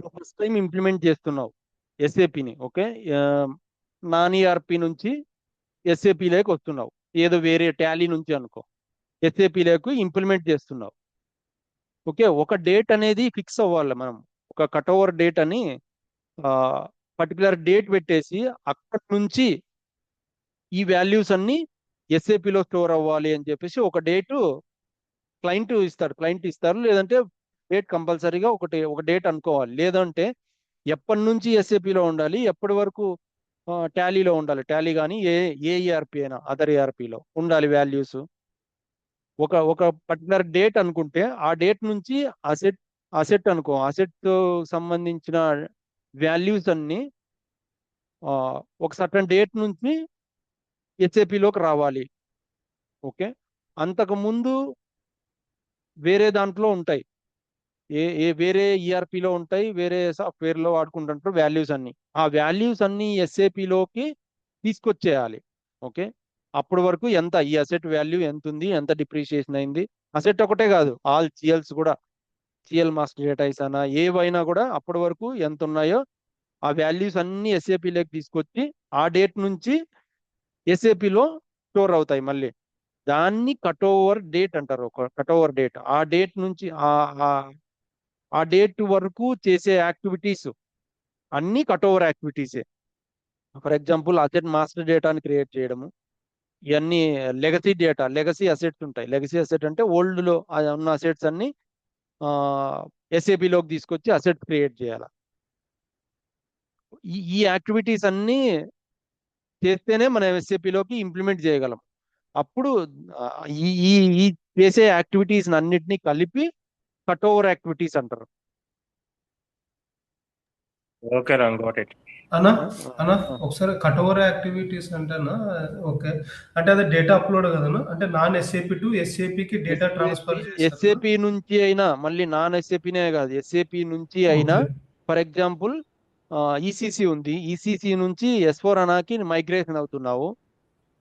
నువ్వు first time implement చేస్తున్నావు ఎస్ఏపిని. Okay, non ERP నుంచి ఎస్ఏపి లేకి వస్తున్నావు. ఏదో వేరే టాలీ నుంచి అనుకో, ఎస్ఏపి లేకు ఇంప్లిమెంట్ చేస్తున్నావు. ఓకే, ఒక డేట్ అనేది ఫిక్స్ అవ్వాలి మనం. ఒక కట్ ఓవర్ డేట్ అని పర్టికులర్ డేట్ పెట్టేసి అక్కడి నుంచి ఈ వాల్యూస్ అన్ని ఎస్ఏపిలో స్టోర్ అవ్వాలి అని చెప్పేసి ఒక డేటు క్లయింట్ ఇస్తారు. లేదంటే డేట్ కంపల్సరీగా ఒక డేట్ అనుకోవాలి. లేదంటే ఎప్పటి నుంచి ఎస్ఏపిలో ఉండాలి, ఎప్పటి వరకు టాలీలో ఉండాలి, టాలీ కానీ ఏ ఈఆర్పి అయినా అదర్ ఈఆర్పిలో ఉండాలి వాల్యూస్. ఒక పర్టికులర్ డేట్ అనుకుంటే ఆ డేట్ నుంచి అసెట్ అనుకో, అసెట్ సంబంధించిన వాల్యూస్ అన్ని ఒక సర్టన్ డేట్ నుంచి ఎస్ఏపిలోకి రావాలి. ఓకే, అంతకు ముందు వేరే దాంట్లో ఉంటాయి, వేరే ఈఆర్పిలో ఉంటాయి, వేరే సాఫ్ట్వేర్లో వాడుకుంటుంటారు వాల్యూస్ అన్ని. ఆ వాల్యూస్ అన్ని ఎస్ఏపిలోకి తీసుకొచ్చేయాలి. ఓకే, అప్పటి వరకు ఎంత ఈ అసెట్ వాల్యూ ఎంత ఉంది, ఎంత డిప్రిషియేషన్ అయింది, అసెట్ ఒకటే కాదు ఆల్ సిఎల్స్ కూడా, సిఎల్ మాస్టర్ డేటాస్ అయినా ఏవైనా కూడా అప్పటి వరకు ఎంత ఉన్నాయో ఆ వాల్యూస్ అన్ని ఎస్ఏపిలోకి తీసుకొచ్చి ఆ డేట్ నుంచి ఎస్ఏపిలో స్టోర్ అవుతాయి మళ్ళీ. దాన్ని కట్ ఓవర్ డేట్ అంటారు. ఒక కట్ ఓవర్ డేట్, ఆ డేట్ నుంచి ఆ డేట్ వరకు చేసే యాక్టివిటీస్ అన్ని కట్ ఓవర్ యాక్టివిటీసే. ఫర్ ఎగ్జాంపుల్ అసెట్ మాస్టర్ డేటాని క్రియేట్ చేయడము, ఇవన్నీ లెగసీ అసెట్స్ ఉంటాయి. లెగసీ అసెట్ అంటే ఓల్డ్ లో ఉన్న అసెట్స్ అన్ని ఎస్ఏపిలోకి తీసుకొచ్చి అసెట్ క్రియేట్ చేయాలి. ఈ యాక్టివిటీస్ అన్ని చేస్తేనే మనం ఎస్ఏపిలోకి ఇంప్లిమెంట్ చేయగలం. అప్పుడు ఆ, ఈ ఈ ఈ చేసే యాక్టివిటీస్ అన్నిటినీ కలిపి కట్ ఓవర్ యాక్టివిటీస్ అంటారు. ఓకే రా, గోట్ ఇట్. అన్నా ఆ, అన్నా ఆ. ఒకసారి కట్ ఓవర్ యాక్టివిటీస్ అంటేనా? ఓకే, అంటే అది డేటా అప్లోడ్ కదనా? అంటే నాన్ ఎస్ఏపి టు ఎస్ఏపికి డేటా ట్రాన్స్ఫర్ చేస్తారా? ఎస్ఏపి నుంచి అయినా, మళ్ళీ నాన్ ఎస్ఏపినే కాదు, ఎస్ఏపి నుంచి అయినా. ఓకే ఫర్ ఎగ్జాంపుల్ ఈసీసీ ఉంది, ఈసీసీ నుంచి ఎస్4 అనాకి మైగ్రేషన్ అవుతున్నావు.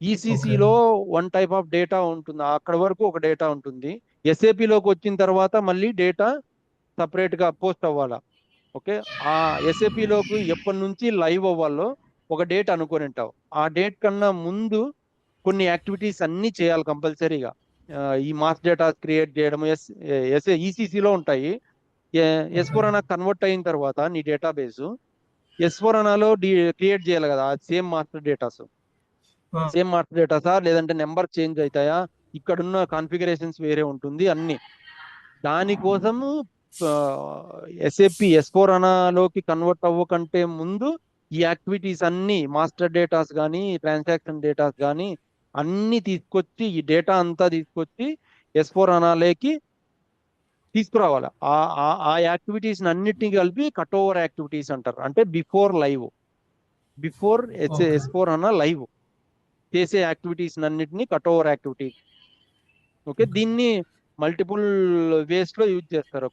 ఈసీసీలో వన్ టైప్ ఆఫ్ డేటా ఉంటుంది, అక్కడ వరకు ఒక డేటా ఉంటుంది. ఎస్ఏపిలోకి వచ్చిన తర్వాత మళ్ళీ డేటా సపరేట్ గా పోస్ట్ అవ్వాలా. ఓకే, ఆ ఎస్ఏపిలోకి ఎప్పటి నుంచి లైవ్ అవ్వాలో ఒక డేట్ అనుకొని ఉంటావు. ఆ డేట్ కన్నా ముందు కొన్ని యాక్టివిటీస్ అన్ని చేయాలి కంపల్సరీగా. ఈ మాస్ డేటా క్రియేట్ చేయడం ఈసీసీలో ఉంటాయి. ఎస్4 అనా కన్వర్ట్ అయిన తర్వాత నీ డేటాబేస్ ఎస్4 అనాలో క్రియేట్ చేయాలి కదా same master datas. Same master డేటాసా లేదంటే నెంబర్ చేంజ్ అవుతాయా, ఇక్కడున్న కాన్ఫిగరేషన్స్ వేరే ఉంటుంది అన్ని. దానికోసము ఎస్ఏపి ఎస్4 అనాలోకి కన్వర్ట్ అవ్వకంటే ముందు ఈ యాక్టివిటీస్ అన్ని మాస్టర్ డేటాస్ కానీ ట్రాన్సాక్షన్ డేటాస్ కానీ అన్ని తీసుకొచ్చి, ఈ డేటా అంతా తీసుకొచ్చి ఎస్4 అనాలేకి తీసుకురావాలి. ఆ యాక్టివిటీస్ అన్నిటిని కలిపి కట్ ఓవర్ యాక్టివిటీస్ అంటారు. అంటే బిఫోర్ ఎస్4 అనా లైవ్ చేసే యాక్టివిటీస్ అన్నిటిని కట్ ఓవర్ యాక్టివిటీస్. ఓకే, దీన్ని మల్టిపుల్ వేస్ లో యూజ్ చేస్తారు.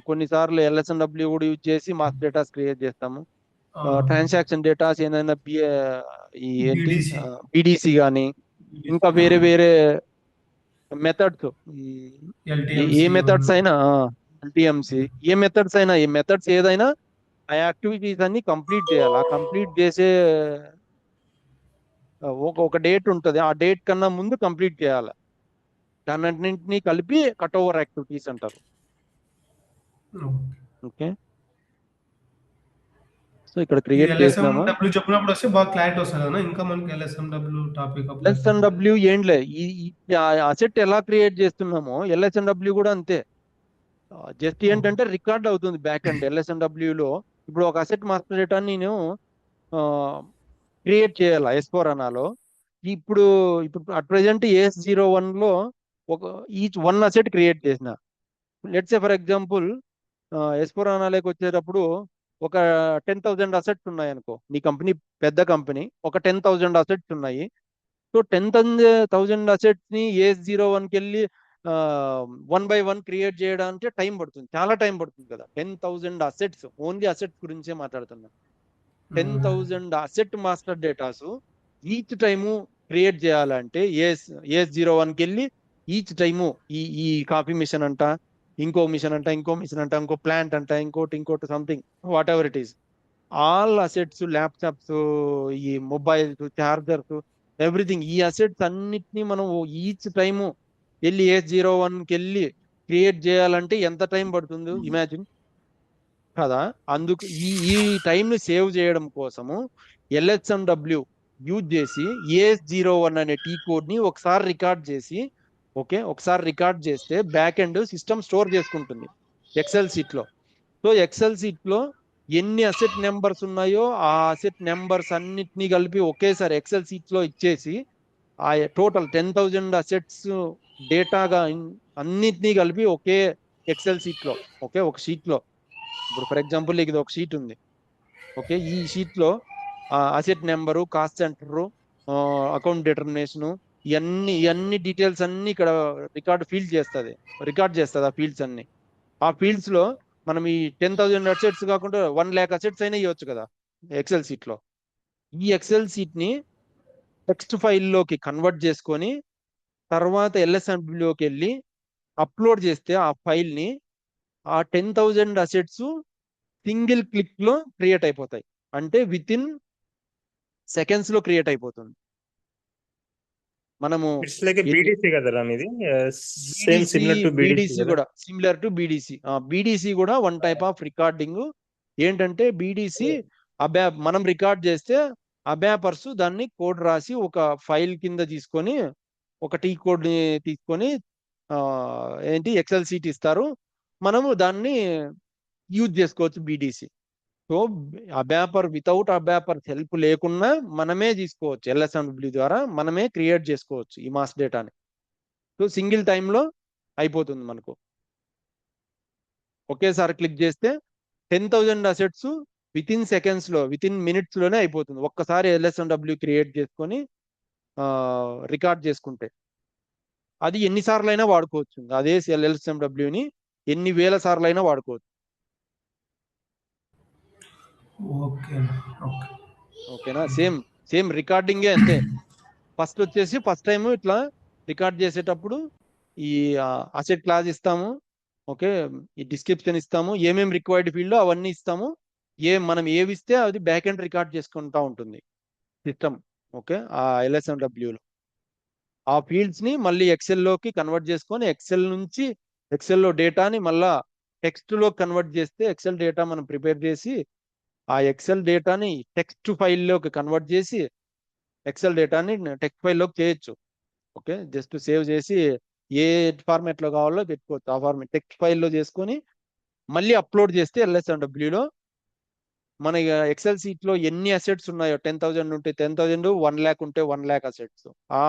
కొన్నిసార్లు ఎల్ఎస్ఎన్డబ్ల్యూ కూడా యూజ్ చేసి మాస్ డేటాస్ క్రియేట్ చేస్తాము. ట్రాన్సాక్షన్ డేటాస్ ఏదైనా ఈ ఏంటి BDC. బిడిసి కానీ ఇంకా వేరే వేరే మెథడ్స్, ఏ LTMC మెథడ్స్ అయినా టిఎంసి, ఏ మెథడ్స్ ఏదైనా ఆ యాక్టివిటీస్ అన్ని కంప్లీట్ చేయాలి. ఆ కంప్లీట్ చేసే ఒక డేట్ ఉంటుంది, ఆ డేట్ కన్నా ముందు కంప్లీట్ చేయాలి. దాన్నింటినీ కలిపి కట్ ఓవర్ యాక్టివిటీస్ అంటారు. ఓకే, సో ఇక్కడ క్రియేట్ చేసినామా. LSMW చెప్పినప్పుడు వస్తే బాగా క్లారిటీ వస్తుంది కదా ఇంకా మనకి LSMW టాపిక్ అప్లై ఎల్ఎస్ఎన్డబ్ల్యూ ఏంలే, ఈ అసెట్ ఎలా క్రియేట్ చేస్తున్నామో ఎల్ఎస్ఎన్డబ్ల్యూ కూడా అంతే. జస్ట్ ఏంటంటే రికార్డ్ అవుతుంది బ్యాక్ అండ్ ఎల్ఎస్ఎన్డబ్ల్యూలో. ఇప్పుడు ఒక అసెట్ మాస్టర్ డేటా నేను క్రియేట్ చేయాలా ఎస్4 అనాలో. ఇప్పుడు ఇప్పుడు అట్ ప్రెసెంట్ AS01 లో ఒక ఈచ్ వన్ అసెట్ క్రియేట్ చేసిన. లెట్స్ సే ఫర్ ఎగ్జాంపుల్ ఎస్4 అనాలోకి వచ్చేటప్పుడు ఒక 10,000 అసెట్స్ ఉన్నాయి అనుకో. నీ కంపెనీ పెద్ద కంపెనీ, ఒక 10,000 అసెట్స్ ఉన్నాయి. సో 10,000 అసెట్స్ ని AS01కి వెళ్ళి 1 by 1 క్రియేట్ చేయడానికి టైం పడుతుంది, చాలా టైం పడుతుంది కదా. 10,000 అసెట్స్, ఓన్లీ అసెట్స్ గురించే మాట్లాడుతున్నా. 10,000 asset master datas each time create చేయాలంటే AS01కి వెళ్ళి ఈచ్ టైము ఈ కాపీ మిషన్ అంట, ఇంకో మిషన్ అంట, ఇంకో ప్లాంట్ అంట, ఇంకోటి something, what ever it is. All assets, laptops, ఈ మొబైల్స్, చార్జర్స్, ఎవ్రీథింగ్, ఈ అసెట్స్ అన్నిటినీ మనం ఈచ్ టైము వెళ్ళి S01కి వెళ్ళి క్రియేట్ చేయాలంటే ఎంత టైం పడుతుందో ఇమాజిన్ కదా. అందుకు ఈ టైంని సేవ్ చేయడం కోసము LSMW యూజ్ చేసి AS01 అనే టీ కోడ్ ని ఒకసారి రికార్డ్ చేసి, ఒకసారి రికార్డ్ చేస్తే బ్యాక్ ఎండ్ సిస్టమ్ స్టోర్ చేసుకుంటుంది ఎక్సెల్ షీట్ లో. సో ఎక్సెల్ షీట్ లో ఎన్ని అసెట్ నెంబర్స్ ఉన్నాయో ఆ అసెట్ నెంబర్స్ అన్నిటినీ కలిపి ఒకేసారి ఎక్సెల్ షీట్ లో ఇచ్చేసి, ఆ టోటల్ 10,000 అసెట్స్ డేటాగా అన్నిటినీ కలిపి ఒకే ఎక్సెల్ షీట్ లో, ఒక షీట్ లో, ఇప్పుడు ఫర్ ఎగ్జాంపుల్ ఇది ఒక షీట్ ఉంది. ఈ షీట్ లో asset number, cost centre, account determination, ఇవన్నీ డీటెయిల్స్ అన్ని ఇక్కడ రికార్డ్ చేస్తుంది ఆ ఫీల్డ్స్ అన్ని. ఆ ఫీల్డ్స్ లో మనం ఈ 10,000 అసెట్స్ కాకుండా 1,00,000 అసెట్స్ అయినా ఇవ్వచ్చు కదా ఎక్సెల్ షీట్ లో. ఈ ఎక్సెల్ షీట్ ని టెక్స్ట్ ఫైల్లోకి కన్వర్ట్ చేసుకొని తర్వాత LSMWలోకి వెళ్ళి అప్లోడ్ చేస్తే ఆ ఫైల్ ని ఆ 10,000 అసెట్స్ సింగిల్ క్లిక్ లో క్రియేట్ అయిపోతాయి. అంటే విత్ ఇన్ సెకండ్స్ లో క్రియేట్ అయిపోతుంది. మనము ఇట్స్ లైక్ బీడీసీ కదరా ఇది, సేమ్ సిమిలర్ టు బీడీసీ కూడా సిమిలర్ టు బీడీసీ కూడా వన్ టైప్ ఆఫ్ రికార్డింగ్. ఏంటంటే బీడీసీ మనం రికార్డ్ చేస్తే అబ్యాపర్స్ దాన్ని కోడ్ రాసి ఒక ఫైల్ కింద తీసుకొని, ఒక టీ కోడ్ ని తీసుకొని ఎక్సెల్ షీట్ ఇస్తారు, మనము దాన్ని యూజ్ చేసుకోవచ్చు బీడీసీ. సో వితౌట్ అబ్యాపర్ హెల్ప్ లేకుండా మనమే తీసుకోవచ్చు, LSMW ద్వారా మనమే క్రియేట్ చేసుకోవచ్చు ఈ మాస్ డేటాని. సో సింగిల్ టైంలో అయిపోతుంది మనకు. ఒకేసారి క్లిక్ చేస్తే 10,000 అసెట్స్ విత్ ఇన్ సెకండ్స్ లో, విత్ ఇన్ మినిట్స్ లోనే అయిపోతుంది. ఒక్కసారి LSMW క్రియేట్ చేసుకొని రికార్డ్ చేసుకుంటే అది ఎన్నిసార్లు అయినా వాడుకోవచ్చు. అదే LSMWని ఎన్ని వేల సార్లు అయినా వాడుకోవచ్చు. ఓకేనా. సేమ్ రికార్డింగే అంతే. ఫస్ట్ టైం ఇట్లా రికార్డ్ చేసేటప్పుడు ఈ అసెట్ క్లాస్ ఇస్తాము, ఈ డిస్క్రిప్షన్ ఇస్తాము, ఏమేమి రిక్వైర్డ్ ఫీల్డ్ అవన్నీ ఇస్తాము. మనం ఏవి ఇస్తే అది బ్యాక్ ఎండ్ రికార్డ్ చేసుకుంటా ఉంటుంది సిస్టమ్. ఆ LSMWలో ఆ ఫీల్డ్స్ ని మళ్ళీ ఎక్సెల్లోకి కన్వర్ట్ చేసుకొని ఎక్సెల్లో డేటాని మళ్ళా టెక్స్ట్ లో కన్వర్ట్ చేస్తే, ఎక్సెల్ డేటా మనం ప్రిపేర్ చేసి ఆ ఎక్సెల్ డేటాని టెక్స్ట్ ఫైల్లోకి కన్వర్ట్ చేసి ఎక్సెల్ డేటాని టెక్స్ట్ ఫైల్లోకి చేయొచ్చు. జస్ట్ సేవ్ చేసి ఏ ఫార్మాట్ లో కావాలో పెట్టుకోవచ్చు. ఆ ఫార్మాట్ టెక్స్ట్ ఫైల్లో చేసుకొని మళ్ళీ అప్లోడ్ చేస్తే LSMWలో మన ఎక్సెల్ షీట్ లో ఎన్ని అసెట్స్ ఉన్నాయో 10,000 ఉంటే 10,000, 1,00,000 ఉంటే 1,00,000 అసెట్స్, ఆ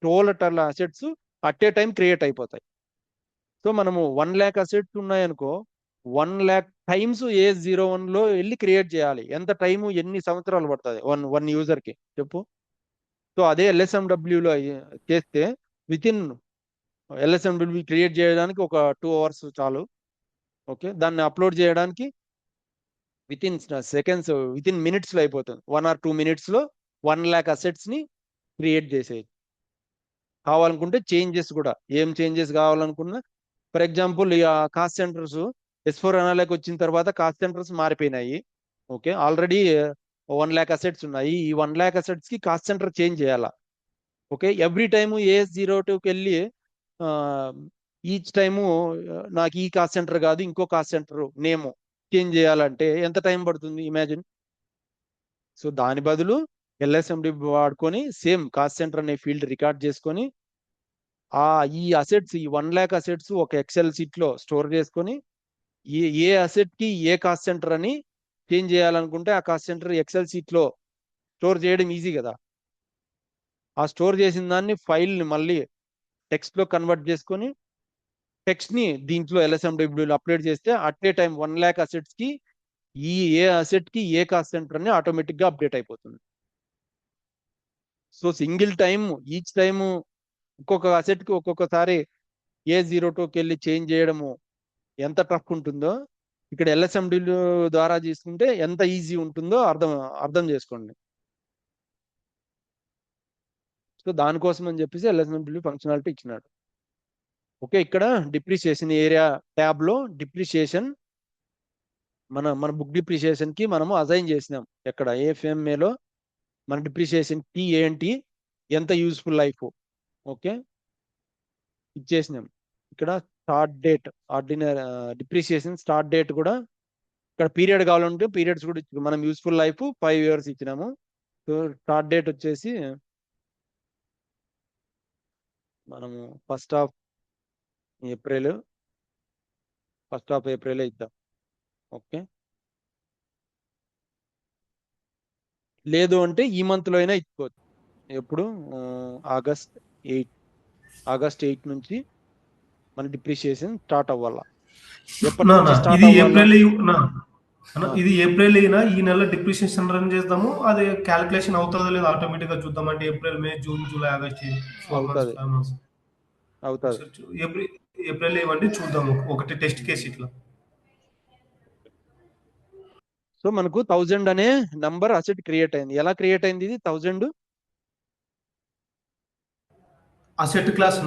total assets at a time create అయిపోతాయి. సో మనము 1,00,000 అసెట్స్ ఉన్నాయనుకో, 1,00,000 టైమ్స్ AS01 లో వెళ్ళి క్రియేట్ చేయాలి. ఎంత టైము, ఎన్ని సంవత్సరాలు పడుతుంది వన్ యూజర్ కి చెప్పు. సో అదే LSMWలో చేస్తే విత్ ఇన్ LSMW క్రియేట్ చేయడానికి ఒక 2 hours చాలు. దాన్ని అప్లోడ్ చేయడానికి with in seconds, with in minutes లో అయిపోతుంది. 1 or 2 minutes లో 1,00,000 అసెట్స్ ని క్రియేట్ చేసేది. కావాలనుకుంటే చేంజెస్ కూడా, ఏం చేంజెస్ కావాలనుకున్నా, ఫర్ ఎగ్జాంపుల్ కాస్ట్ సెంటర్స్ S/4HANAలోకి వచ్చిన తర్వాత కాస్ట్ సెంటర్స్ మారిపోయినాయి. ఆల్రెడీ 1,00,000 అసెట్స్ ఉన్నాయి. ఈ 1,00,000 అసెట్స్ కి కాస్ట్ సెంటర్ చేంజ్ చేయాలా. ఎవ్రీ టైము AS02కి వెళ్ళి ఈచ్ టైము నాకు ఈ కాస్ట్ సెంటర్ కాదు ఇంకో కాస్ట్ సెంటర్ నేమ్ చేంజ్ చేయాలంటే ఎంత టైం పడుతుంది ఇమాజిన్. సో దాని బదులు LSMW వాడుకొని సేమ్ కాస్ట్ సెంటర్ అనే ఫీల్డ్ రికార్డ్ చేసుకొని ఈ అసెట్స్, ఈ 1,00,000 అసెట్స్ ఒక ఎక్సెల్ షీట్ లో స్టోర్ చేసుకొని ఏ అసెట్ కి ఏ కాస్ట్ సెంటర్ అని చేంజ్ చేయాలనుకుంటే ఆ కాస్ట్ సెంటర్ ఎక్సెల్ షీట్ లో స్టోర్ చేయడం ఈజీ కదా. ఆ స్టోర్ చేసిన దాన్ని ఫైల్ ని మళ్ళీ టెక్స్ట్ లో కన్వర్ట్ చేసుకొని టెక్స్ట్ ని దీంట్లో LSMW అప్డేట్ చేస్తే అట్ ఏ టైం 1,00,000 అసెట్స్ కి ఏ అసెట్ కి ఏ కాస్ట్ సెంటర్ అని ఆటోమేటిక్ గా అప్డేట్ అయిపోతుంది. So single time each time ఒక్కొక్క అసెట్ కి ఒక్కొక్కసారి AS02కి వెళ్ళి చేంజ్ చేయడము ఎంత టఫ్ ఉంటుందో ఇక్కడ LSMW ద్వారా తీసుకుంటే ఎంత ఈజీ ఉంటుందో అర్థం చేసుకోండి. సో దానికోసం అని చెప్పేసి LSMW ఫంక్షనాలిటీ ఇచ్చినాడు. ఓకే, ఇక్కడ డిప్రిసియేషన్ ఏరియా ట్యాబ్ లో డిప్రిసియేషన్ మన బుక్ డిప్రిసియేషన్ కి మనము అసైన్ చేసినాం. ఎక్కడ ఏఎఫ్ఎంఏలో మన డిప్రిసియేషన్ కి ఏంటి, ఎంత యూస్ఫుల్ లైఫ్, ఓకే ఇచ్చేసినాం. ఇక్కడ start date, ordinary depreciation start date కూడా ఇక్కడ పీరియడ్ కావాలంటే పీరియడ్స్ కూడా ఇచ్చాము. మనం యూస్ఫుల్ లైఫ్ 5 years ఇచ్చినాము. సో స్టార్ట్ డేట్ వచ్చేసి మనము ఫస్ట్ ఆఫ్ ఏప్రిల్ ఇద్దాం. ఓకే, లేదు అంటే ఈ మంత్ లో అయినా ఇచ్చుకోవచ్చు. ఎప్పుడు ఆగస్ట్ 8 నుంచి మన డిప్రిసియేషన్ స్టార్ట్ అవ్వాలా. ఎప్పటి నుంచి స్టార్ట్ ఇది అవ్వాలా? ఇది ఏప్రిల్ అయినా ఈ నెల డిప్రిసియేషన్ రన్ చేద్దాము. అది క్యాలిక్యులేషన్ అవుతుందో లేదో ఆటోమేటిక్ గా చూద్దాం. అంటే April, May, June, July, August 4 months, 5 months అవుతుంది. ఏప్రిల్ ఇవ్వండి చూద్దాము. ఒకటి టెస్ట్ కేసు ఇట్లా. సో మనకు 1000 అనే నంబర్ అసెట్ క్రియేట్ అయింది. ఎలా క్రియేట్ అయింది ఇది 1000? Asset class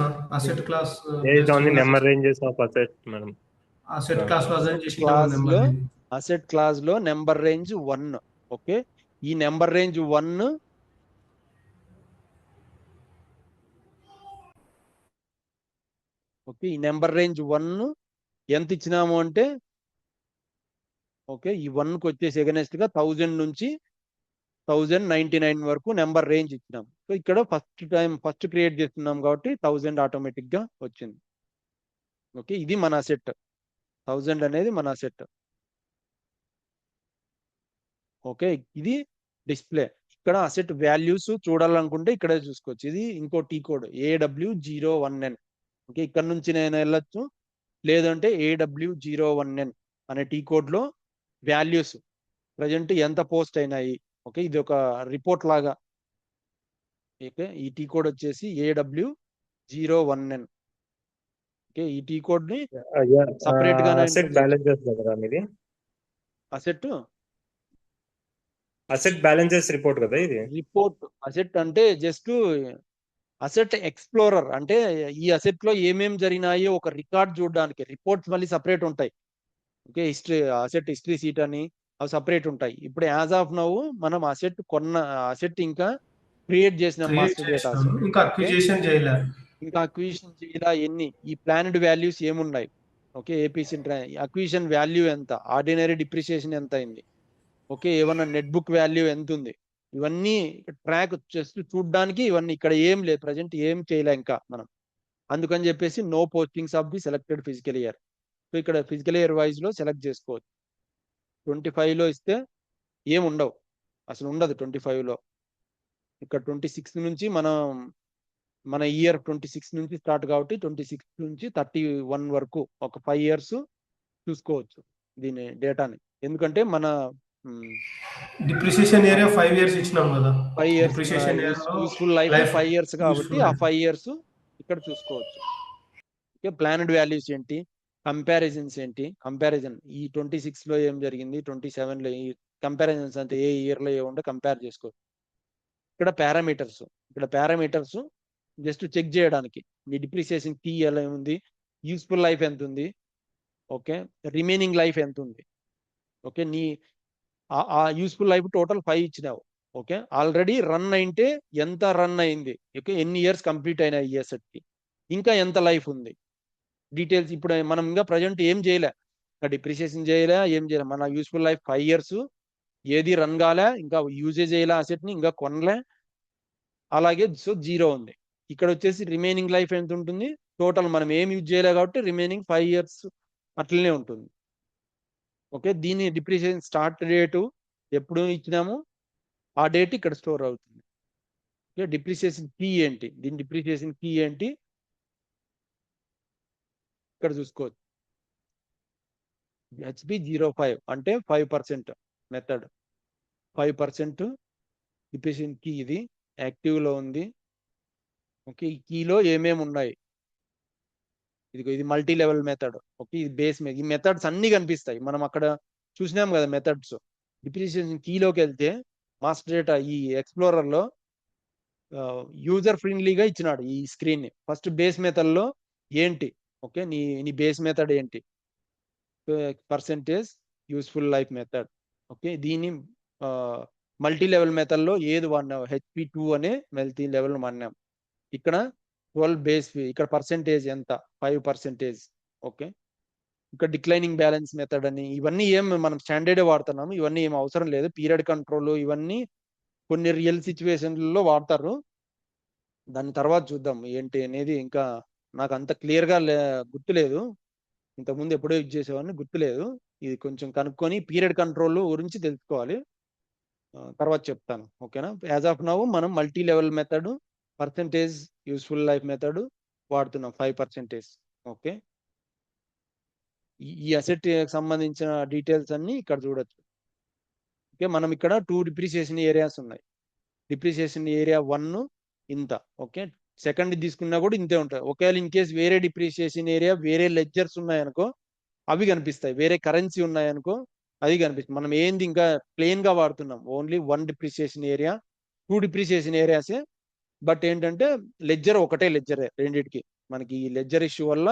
based on the number ranges of assets మనం అసెట్ క్లాస్ లో అసైన్ చేసిన క్లాస్ నెంబర్. లో అసెట్ క్లాస్ లో నెంబర్ రేంజ్ 1. ఓకే, ఈ నెంబర్ రేంజ్ 1 ఓకే, ఈ నెంబర్ రేంజ్ 1 ఎంత ఇచ్చినాము అంటే ఓకే, ఈ 1 కి వచ్చేసి ఎగనెస్ట్ గా 1000 నుంచి 1099 వరకు నెంబర్ రేంజ్ ఇచ్చినాం. సో ఇక్కడ ఫస్ట్ క్రియేట్ చేస్తున్నాం కాబట్టి 1000 ఆటోమేటిక్ గా వచ్చింది. ఓకే, ఇది మన అసెట్. 1000 అనేది మన అసెట్. ఓకే, ఇది డిస్ప్లే. ఇక్కడ అసెట్ వాల్యూస్ చూడాలనుకుంటే ఇక్కడే చూసుకోవచ్చు. ఇది ఇంకో టీ కోడ్ AW01N. ఓకే, ఇక్కడ నుంచి నేను వెళ్ళొచ్చు, లేదంటే AW01N అనే టీ కోడ్ లో వాల్యూస్ ప్రజెంట్ ఎంత పోస్ట్ అయినాయి. ఓకే, ఇది ఒక రిపోర్ట్ లాగా. ఓకే, ఈ టీ కోడ్ వచ్చేసి AW01N. ఓకే, ఈ టీ కోడ్ ని సపరేట్ గా అసెట్ బ్యాలెన్సెస్ కదా మీది. అసెట్ బ్యాలెన్సెస్ రిపోర్ట్ కదా ఇది. రిపోర్ట్ అసెట్ అంటే జస్ట్ అసెట్ ఎక్స్ప్లోరర్ అంటే ఈ అసెట్ లో ఏమేం జరిగినాయో ఒక రికార్డ్ చూడడానికి. రిపోర్ట్స్ మళ్ళీ సపరేట్ ఉంటాయి. ఓకే, అసెట్ హిస్టరీ సీట్ అని అవి సపరేట్ ఉంటాయి. ఇప్పుడు యాజ్ ఆఫ్ నౌ మనం అసెట్ ఇంకా క్రియేట్ చేసిన మాస్టర్ డేటా, ఇంకా అక్విజిషన్ చేయలే, ఇంకా అక్విజిషన్ చేయాలా, ఎన్ని ఈ ప్లానెడ్ వాల్యూస్ ఏమున్నాయి. ఓకే, ఏపీసీ అక్విజిషన్ వాల్యూ ఎంత, ఆర్డినరీ డిప్రిసియేషన్ ఎంత అయింది, ఓకే ఏమన్నా నెట్ బుక్ వాల్యూ ఎంత ఉంది, ఇవన్నీ ట్రాక్ జస్ట్ చూడడానికి. ఇవన్నీ ఇక్కడ ఏం లేదు, ప్రజెంట్ ఏం చేయలే ఇంకా మనం. అందుకని చెప్పేసి no postings of the selected physical year. So ఇక్కడ ఫిజికల్ ఇయర్ వైజ్ లో సెలెక్ట్ చేసుకోవచ్చు. 25 లో ఇస్తే ఏం ఉండవు, అసలు ఉండదు 25 లో. ఇక్కడ 26 నుంచి మన ఇయర్ 26 నుంచి స్టార్ట్ కాబట్టి 26 నుంచి 31 వరకు ఒక 5 years చూసుకోవచ్చు దీని డేటాని. ఎందుకంటే మన డిప్రిసియేషన్ ఏరియా 5 years ఇచ్చినాం కదా. 5 years యూస్ఫుల్ లైఫ్ 5 years కాబట్టి ఆ 5 years ఇక్కడ చూసుకోవచ్చు. ఓకే, ప్లానెడ్ వాల్యూస్ ఏంటి, కంపారిజన్స్ ఏంటి, కంపారిజన్ ఈ 26 లో ఏం జరిగింది, 27 లో ఈ కంపారిజన్స్ అంటే ఏ ఇయర్ లో ఏముంటే కంపేర్ చేసుకోవచ్చు. ఇక్కడ పారామీటర్స్ జస్ట్ చెక్ చేయడానికి మీ డిప్రిసియేషన్ కి ఎలా ఉంది, యూస్ఫుల్ లైఫ్ ఎంత ఉంది, ఓకే రిమైనింగ్ లైఫ్ ఎంత ఉంది. ఓకే, నీ ఆ యూస్ఫుల్ లైఫ్ టోటల్ 5 ఇచ్చినావు. ఓకే, ఆల్రెడీ రన్ అయితే ఎంత రన్ అయింది, ఓకే ఎన్ని ఇయర్స్ కంప్లీట్ అయినాయి ఈ అసెట్ కి, ఇంకా ఎంత లైఫ్ ఉంది డీటెయిల్స్. ఇప్పుడు మనం ఇంకా ప్రజెంట్ ఏం చేయలే, ఇంకా డిప్రిసియేషన్ చేయలే, ఏం చేయలే. మన యూస్ఫుల్ లైఫ్ 5 years, ఏది రన్ కాలే, ఇంకా యూజేజ్ చేయలే అసెట్ ని, ఇంకా కొనలే, అలాగే సో 0 ఉంది. ఇక్కడ వచ్చేసి రిమైనింగ్ లైఫ్ ఎంత ఉంటుంది, టోటల్ మనం ఏం యూజ్ చేయలే కాబట్టి రిమైనింగ్ 5 years అట్లనే ఉంటుంది. ఓకే, దీని డిప్రిసియేషన్ స్టార్ట్ డేటు ఎప్పుడు ఇచ్చినాము ఆ డేట్ ఇక్కడ స్టోర్ అవుతుంది. ఓకే, డిప్రిసియేషన్ కీ ఏంటి, దీని డిప్రిసియేషన్ కీ ఏంటి ఇక్కడ చూసుకోవచ్చు. HB05 అంటే 5% మెథడ్, 5% డిప్రిసియేషన్ కీ ఇది యాక్టివ్ లో ఉంది. ఓకే, ఈ కీలో ఏమేమి ఉన్నాయి, ఇది మల్టీ లెవెల్ మెథడ్. ఓకే, ఇది బేస్ మీద ఈ మెథడ్స్ అన్ని కనిపిస్తాయి. మనం అక్కడ చూసినాం కదా మెథడ్స్. డిప్రిసియేషన్ కీలోకి వెళ్తే మాస్టర్ డేటా ఈ ఎక్స్ప్లోరర్ లో యూజర్ ఫ్రెండ్లీగా ఇచ్చినాడు ఈ స్క్రీన్ ని. ఫస్ట్ బేస్ మెథడ్ లో ఏంటి ఓకే, నీ బేస్ మెథడ్ ఏంటి, percentage useful life method. Okay, దీన్ని మల్టీ లెవెల్ మెథడ్లో ఏది వాడినావు, HP2 అనే మల్టీ లెవెల్ వాడినాం. ఇక్కడ 12 బేస్ ఫీ, ఇక్కడ పర్సెంటేజ్ ఎంత, 5%. ఓకే, ఇక్కడ డిక్లైనింగ్ బ్యాలెన్స్ మెథడ్ అని, ఇవన్నీ ఏం మనం స్టాండర్డే వాడుతున్నాము, ఇవన్నీ ఏం అవసరం లేదు. పీరియడ్ కంట్రోల్ ఇవన్నీ కొన్ని రియల్ సిచ్యువేషన్లలో వాడతారు, దాని తర్వాత చూద్దాం ఏంటి అనేది. ఇంకా నాకు అంత క్లియర్గా గుర్తులేదు, ఇంతకుముందు ఎప్పుడో యూజ్ చేసేవాడిని, గుర్తులేదు. ఇది కొంచెం కనుక్కొని పీరియడ్ కంట్రోల్ గురించి తెలుసుకోవాలి, తర్వాత చెప్తాను. ఓకేనా, యాజ్ ఆఫ్ నౌ మనం multi level method, percentage useful life method వాడుతున్నాం, 5%. ఓకే, ఈ అసెట్ సంబంధించిన డీటెయిల్స్ అన్ని ఇక్కడ చూడొచ్చు. ఓకే, మనం ఇక్కడ 2 డిప్రిసియేషన్ ఏరియాస్ ఉన్నాయి. డిప్రిసియేషన్ ఏరియా 1 ఇంత. ఓకే, సెకండ్ తీసుకున్నా కూడా ఇంతే ఉంటాయి. ఒకవేళ ఇన్ కేస్ వేరే డిప్రిసియేషన్ ఏరియా, వేరే లెడ్జర్స్ ఉన్నాయనుకో అవి కనిపిస్తాయి, వేరే కరెన్సీ ఉన్నాయనుకో అది కనిపిస్తుంది. మనం ఏంది ఇంకా ప్లెయిన్ గా వాడుతున్నాం, ఓన్లీ 1 డిప్రిసియేషన్ ఏరియా, 2 డిప్రిసియేషన్ ఏరియాసే. బట్ ఏంటంటే లెడ్జర్ ఒకటే లెడ్జరే రెండిటికి. మనకి ఈ లెడ్జర్ ఇష్యూ వల్ల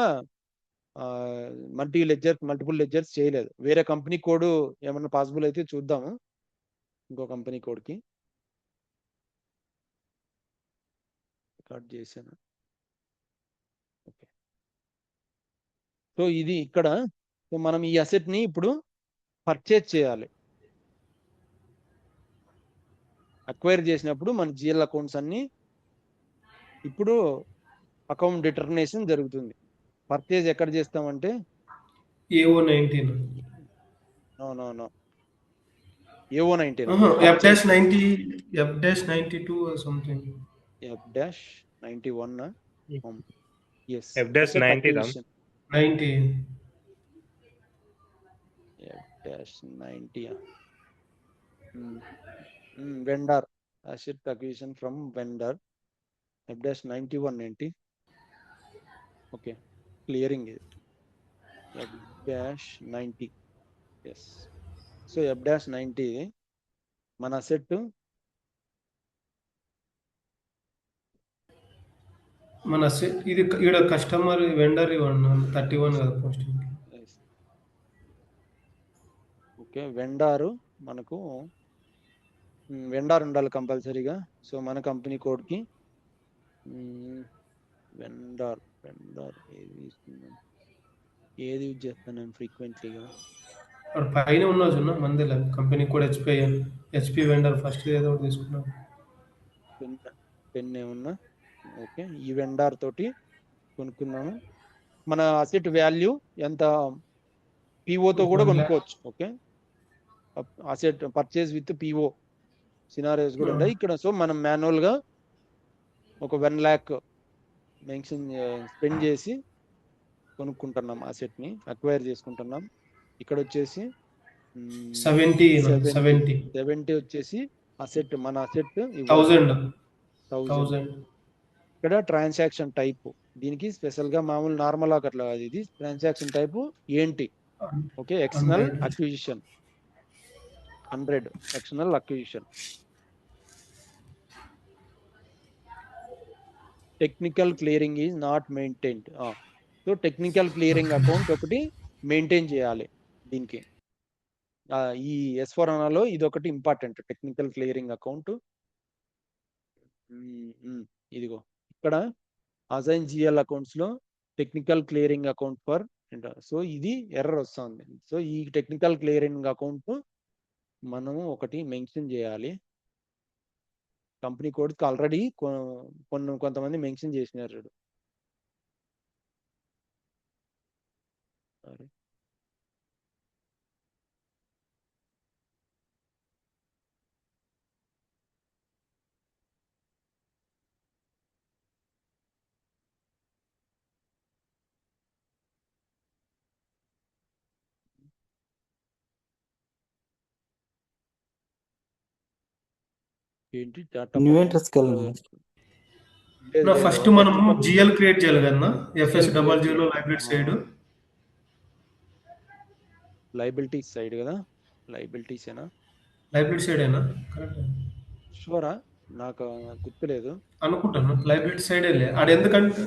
మల్టిపుల్ లెడ్జర్స్ చేయలేదు. వేరే కంపెనీ కోడ్ ఏమన్నా పాసిబుల్ అయితే చూద్దాము, ఇంకో కంపెనీ కోడ్కి రికార్డ్ చేశాను. ఓకే, సో ఇది ఇక్కడ. సో మనం ఈ అసెట్ ని ఇప్పుడు పర్చేజ్ చేయాలి. అక్వైర్ చేసినప్పుడు మన జిఎల్ అకౌంట్స్ అన్ని ఇప్పుడు అకౌంట్ డిటర్మినేషన్ జరుగుతుంది. పర్చేజ్ ఎక్కడ చేస్తామంటే AO19 no AO19 F-90 F-92 or something. F-91 yes, F-90 ram. 90 F-90 vendor asset acquisition from vendor. F-91 ఏంటి, ఓకే, క్లియరింగ్ ఇది F-90. ఎస్, సో F-90 మన అసెట్, మన ఇది ఇక్కడ కస్టమర్ వెండర్ ఇవ్వండి 31 కదా పోస్టింగ్. ఓకే, వెండారు మనకు వెండార్ ఉండాలి కంపల్సరీగా. సో మన కంపెనీ కోడ్కి వెండార్ ఏది యూజ్ చేస్తాను నేను ఫ్రీక్వెంట్లీగా, పైన ఉన్నా చూడ మంది కంపెనీ కూడా హెచ్పి వెండర్ ఫస్ట్ ఏదో ఒకటి తీసుకున్నాం, పెన్ ఏమన్నా. ఓకే, ఈ వెండార్ తోటి కొనుక్కున్నాము. మన అసెట్ వాల్యూ ఎంత, పిఓతో కూడా కొనుక్కోవచ్చు. Okay, asset purchase with PO scenarios కూడా ఉంటాయి ఇక్కడ. సో మనం మాన్యువల్ గా ఒక 1 lakh మెన్షన్ స్పెండ్ చేసి కొనుక్కుంటున్నాం, అసెట్ ని అక్వైర్ చేసుకుంటున్నాం. ఇక్కడ వచ్చేసి 70 వచ్చేసి అసెట్, మన అసెట్ 1000. ఇక్కడ ట్రాన్సాక్షన్ టైప్, దీనికి స్పెషల్ గా మామూలు నార్మల్ అట్లా, ఇది ట్రాన్సాక్షన్ టైప్ ఏంటి. Okay, external acquisition 100 external acquisition. Technical clearing is not maintained. So technical clearing account ఒకటి మెయింటైన్ చేయాలి దీనికి. ఈ S/4HANAలో ఇది ఒకటి ఇంపార్టెంట్, టెక్నికల్ క్లియరింగ్ అకౌంట్. ఇదిగో ఇక్కడ అసైన్ జిఎల్ అకౌంట్స్ లో technical clearing account for, so ఇది ఎర్రర్ వస్తుంది. సో ఈ టెక్నికల్ క్లియరింగ్ అకౌంట్ మనము ఒకటి మెన్షన్ చేయాలి. కంపెనీ కోడ్కి ఆల్రెడీ కొంతమంది మెన్షన్ చేసినారు. ఏంటి ఫస్ట్ మనము జిఎల్ క్రియేట్ చేయాలి కదా, FS00 library side, liability side కదా, లైబిలిటీస్ ఏనా, లైబ్రరీ సైడ్ ఏనా, కరెక్ట్ షూరా, నాకు గుర్తులేదు అనుకుంటాను. లైబ్రరీ సైడ్ ఆడ ఎందుకంటే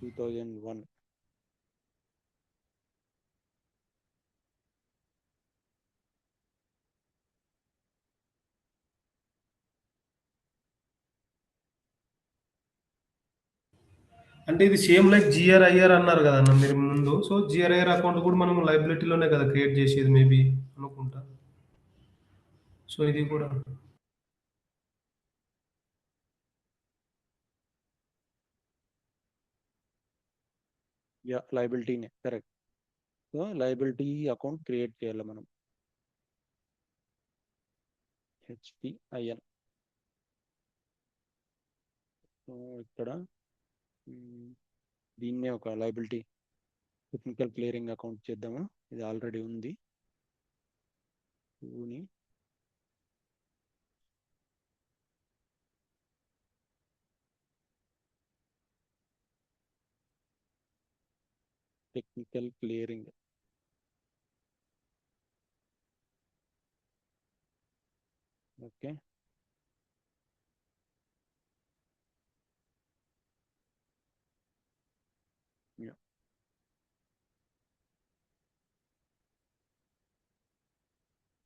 2001. అంటే ఇది సేమ్ లైక్ జిఆర్ఐఆర్ అన్నారు కదన్న మీరు ముందు. సో జిఆర్ఐఆర్ అకౌంట్ కూడా మనం లైబిలిటీలోనే కదా క్రియేట్ చేసేది మేబీ అనుకుంటా. సో ఇది కూడా యా లయబిలిటీనే correct. So liability account create చేయాలి మనం. HPIN. సో ఇక్కడ దీన్నే ఒక లయబిలిటీ టెక్నికల్ క్లియరింగ్ అకౌంట్ చేద్దాము. ఇది ఆల్రెడీ ఉంది. Technical clearing. ఓకే.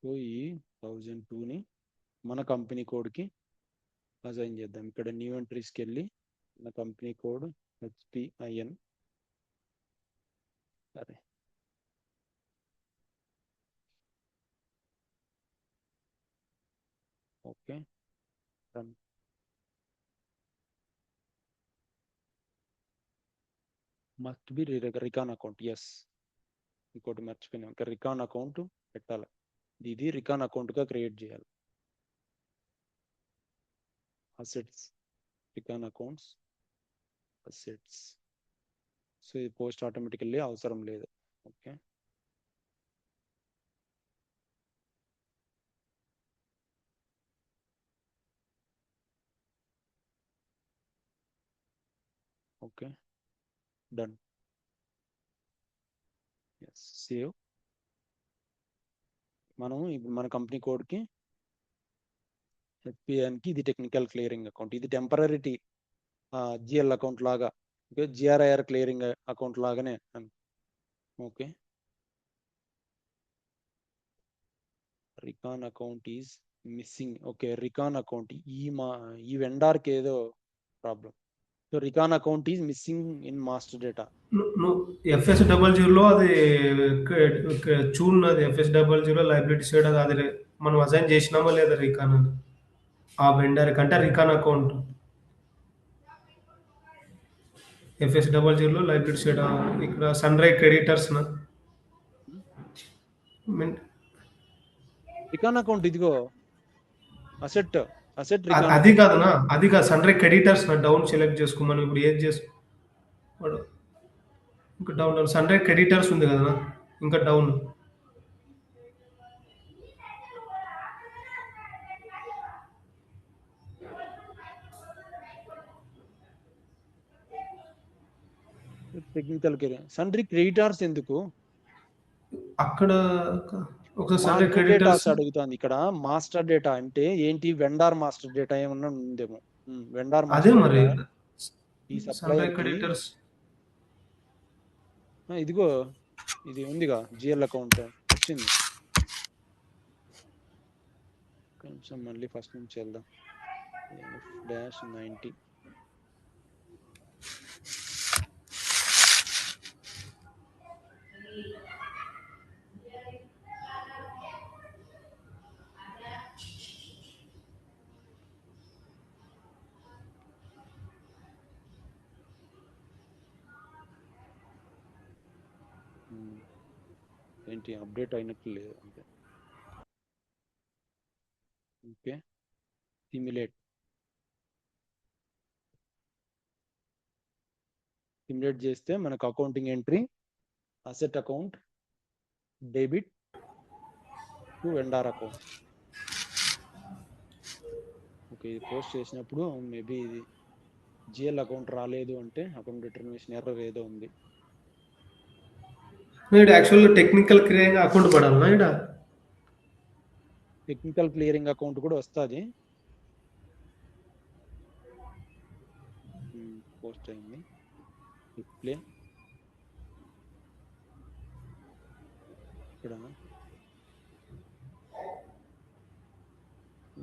సో ఈ 1002ని మన కంపెనీ కోడ్కి అసైన్ చేద్దాం. ఇక్కడ న్యూ ఎంట్రీస్కి వెళ్ళి మన కంపెనీ కోడ్ HPIN. సరే, okay. Run. Must be recon account. Yes, ఇంకోటి మర్చిపోయినా. ఇంకా రికాన్ అకౌంట్ పెట్టాలి. ఇది రికాన్ అకౌంట్గా క్రియేట్ చేయాలి. Assets, recon accounts, assets. So ఇది పోస్ట్ ఆటోమేటికల్లీ అవసరం లేదు. Okay. Okay, done. Yes, save. మనం ఇప్పుడు మన కంపెనీ కోడ్కి HPINకి ఇది టెక్నికల్ క్లియరింగ్ అకౌంట్. ఇది టెంపరీ జిఎల్ అకౌంట్ లాగా, ఓకే, జిఆర్ఐఆర్ క్లియరింగ్ అకౌంట్ లాగానే. Okay. Recon account is missing. Okay, recon account ఈ వెండార్కి ఏదో problem. So recon account is missing in master data. FS00లో అది చూడన్నది. FS00 లైబిలిటీ సైడ్ అది మనం అసైన్ చేసినామా లేదా రికాన్ అని ఆ వెండర్ కంటే రికాన్ అకౌంట్ FS00లో లైబిలిటీ సైడ్ ఇక్కడ Sunrise creditors recon account ఇదిగో అసెట్ అది కాదనా, అది కాదు. Sunrise creditors down select చేసుకో. మనం ఇప్పుడు ఏది చేసుకో, ఇంకా డౌన్ సన్ రైజ్ క్రెడిటర్స్ ఉంది కదనా, ఇంకా డౌన్. టెక్నికల్ సన్ క్రెడిటార్స్ ఎందుకు అక్కడ ఒకసారి సన్ రైజ్ క్రెడిటర్స్ అడుగుతుంది. ఇక్కడ మాస్టర్ డేటా అంటే ఏంటి? వెండార్ మాస్టర్ డేటా ఏమన్నా ఉందేమో. వెండార్ అదే మరి ఈ సన్ రైజ్ క్రెడిటర్స్ ఇదిగో ఇది ఉందిగా జిఎల్ అకౌంట్ వచ్చింది. కొంచెం మళ్ళీ ఫస్ట్ నుంచి వెళ్దాం. -90. ఏంటి అప్డేట్ అయినట్లు లేదు అంతే. ఓకే, సిమ్యులేట్ చేస్తే మనకు accounting entry asset account debit to vendor account. Okay, ఇది పోస్ట్ చేసినప్పుడు మేబీ ఇది జిఎల్ అకౌంట్ రాలేదు అంటే అకౌంట్ డిటర్మినేషన్ ఎర్రర్ ఏదో ఉంది. యాక్చువల్గా టెక్నికల్ క్లియరింగ్ అకౌంట్ పడాలన్నా ఇక్కడ టెక్నికల్ క్లియరింగ్ అకౌంట్ కూడా వస్తుంది. పోస్ట్ అయింది. డిస్ప్లే ఇక్కడ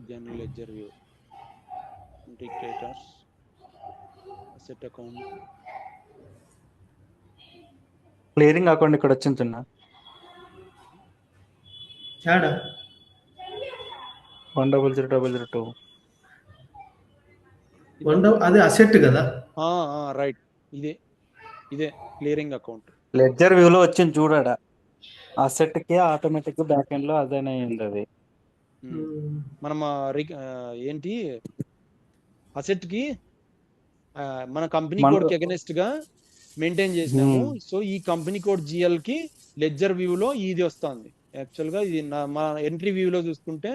general ledger view, indicators, asset account, clearing account ఇక్కడ వచ్చింది చిన్న యాడా 100002. అది అసెట్ కదా. రైట్, ఇదే క్లియరింగ్ అకౌంట్. లెడ్జర్ వ్యూలో వచ్చింది చూడడా, అసెట్ కి ఆటోమేటిక్ బ్యాక్ ఎండ్ లో అదైనా అయింది అది. మనం ఏంటి అసెట్ కి మన కంపెనీ కోడ్ కి అగెనెస్ట్ గా మెయింటైన్ చేసినాము. సో ఈ కంపెనీ కోడ్ జిఎల్ కి లెడ్జర్ వ్యూ లో ఇది వస్తుంది. యాక్చువల్ గా ఇది మన ఎంట్రీ వ్యూ లో చూసుకుంటే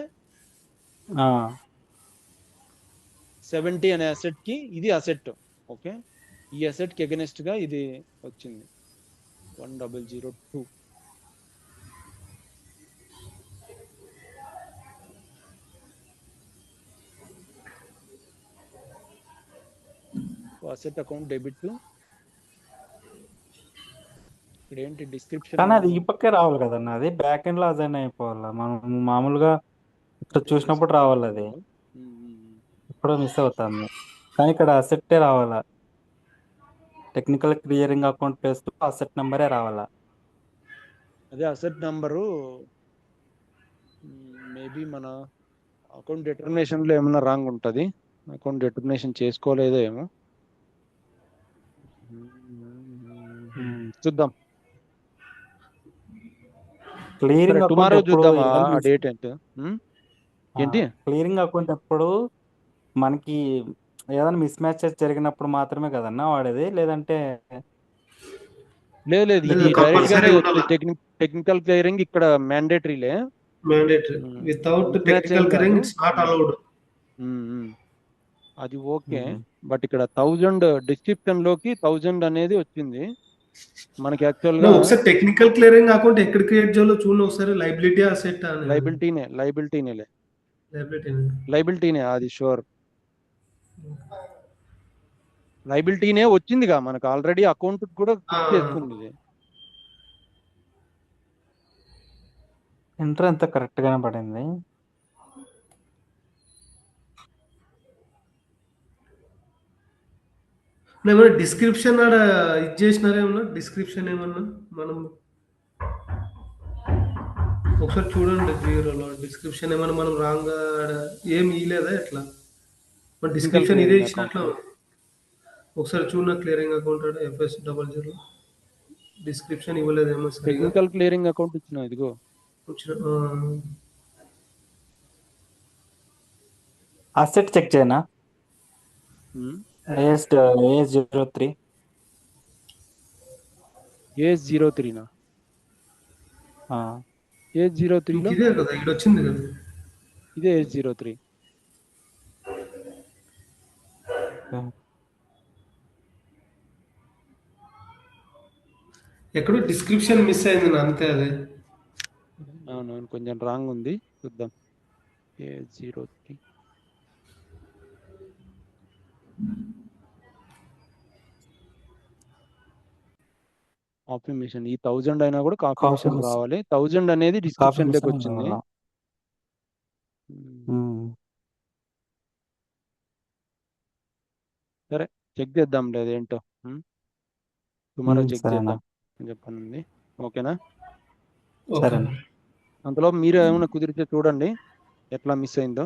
70 అనే అసెట్ కి ఇది అసెట్. ఓకే, ఈ అసెట్ కి అగెనెస్ట్ గా ఇది వచ్చింది 1002. Asset account debit. ఇక్కడ ఏంటి డిస్క్రిప్షన్, కానీ అది ఈ పక్కే రావాలి కదన్న, అది బ్యాక్ ఎండ్ లో అదైనా అయిపోవాలా. మనం మామూలుగా ఇక్కడ చూసినప్పుడు రావాలి, అది ఇప్పుడు మిస్ అవుతుంది. కానీ ఇక్కడ అసెట్టే రావాలా, technical clearing account place asset నెంబరే రావాలా. అదే అసెట్ నంబరు మేబీ మన అకౌంట్ డిటర్మినేషన్ లో ఏమన్నా రాంగ్ ఉంటది. అకౌంట్ డిటర్మినేషన్ చేసుకోలేదో ఏమో, చూద్దాం. క్లియరింగ్ టుమారో చూద్దామా ఆ డేట్ ఏంటి. క్లియరింగ్ అకౌంట్ ఎప్పుడు మనకి ఏదైనా మిస్ మ్యాచెస్ జరిగినప్పుడు మాత్రమే కదన్నా వాడేది, లేదంటే లేదు ఇది డైరెక్ట్ గానే టెక్నికల్ క్లియరింగ్ ఇక్కడ మ్యాండేటరీలే. Without technical clearing it's not allowed. అది ఓకే, బట్ ఇక్కడ 1000 డిస్క్రిప్షన్ లోకి 1000 అనేది వచ్చింది మనకి. యాక్చువల్ గా ఒకసారి టెక్నికల్ క్లియరింగ్ అకౌంట్ ఎక్కడ క్రియేట్ చేయాలో చూడండి ఒకసారి. లైబిలిటీ అసెట్ లైబిలిటీనే అది షూర్. లైబిలిటీనే వచ్చిందిగా మనకు ఆల్రెడీ, అకౌంట్ కూడా చేసుకుంది. ఎంటర్ అంతా కరెక్ట్ గానే పడింది. ఏమన్నా డిస్క్రిప్షన్ ఆడ ఇది చేసినారేమన్నా, డిస్క్రిప్షన్ ఏమన్నా మనం ఒకసారి చూడండి. జీరోలో డిస్క్రిప్షన్ ఏమన్నా మనం రాంగ్ ఏమి ఇయలేదా ఎట్లా, మన డిస్క్రిప్షన్ ఇదే ఇచ్చినట్లు ఒకసారి చూడ. క్లియరింగ్ అకౌంట్ ఆడ FS00 డిస్క్రిప్షన్ ఇవ్వలేదేమో. టెక్నికల్ క్లియరింగ్ అకౌంట్ ఇచ్చిన, ఇదిగో అసెట్ చెక్ చేయనా, AS03 AS03 AS03 లో ఇదే కదా ఇక్కడ వచ్చింది కదా, ఇదే AS03. ఎక్కడో డిస్క్రిప్షన్ మిస్ అయింది అంతే. అది అవునవును, కొంచెం రాంగ్ ఉంది. చూద్దాం. AS03 confirmation. ఈ 1000 అయినా కూడా కాన్ఫర్మేషన్ రావాలి. 1000 అనేది డిస్క్రిప్షన్ లోకి వచ్చింది. సరే, చెక్ చేద్దాం. లేదు ఏంటో టుమారో చెక్ చేద్దాం అని చెప్పనుంది. ఓకేనా? సరే, అంతలో మీరు ఏమైనా కుదిరితే చూడండి ఎట్లా మిస్ అయిందో.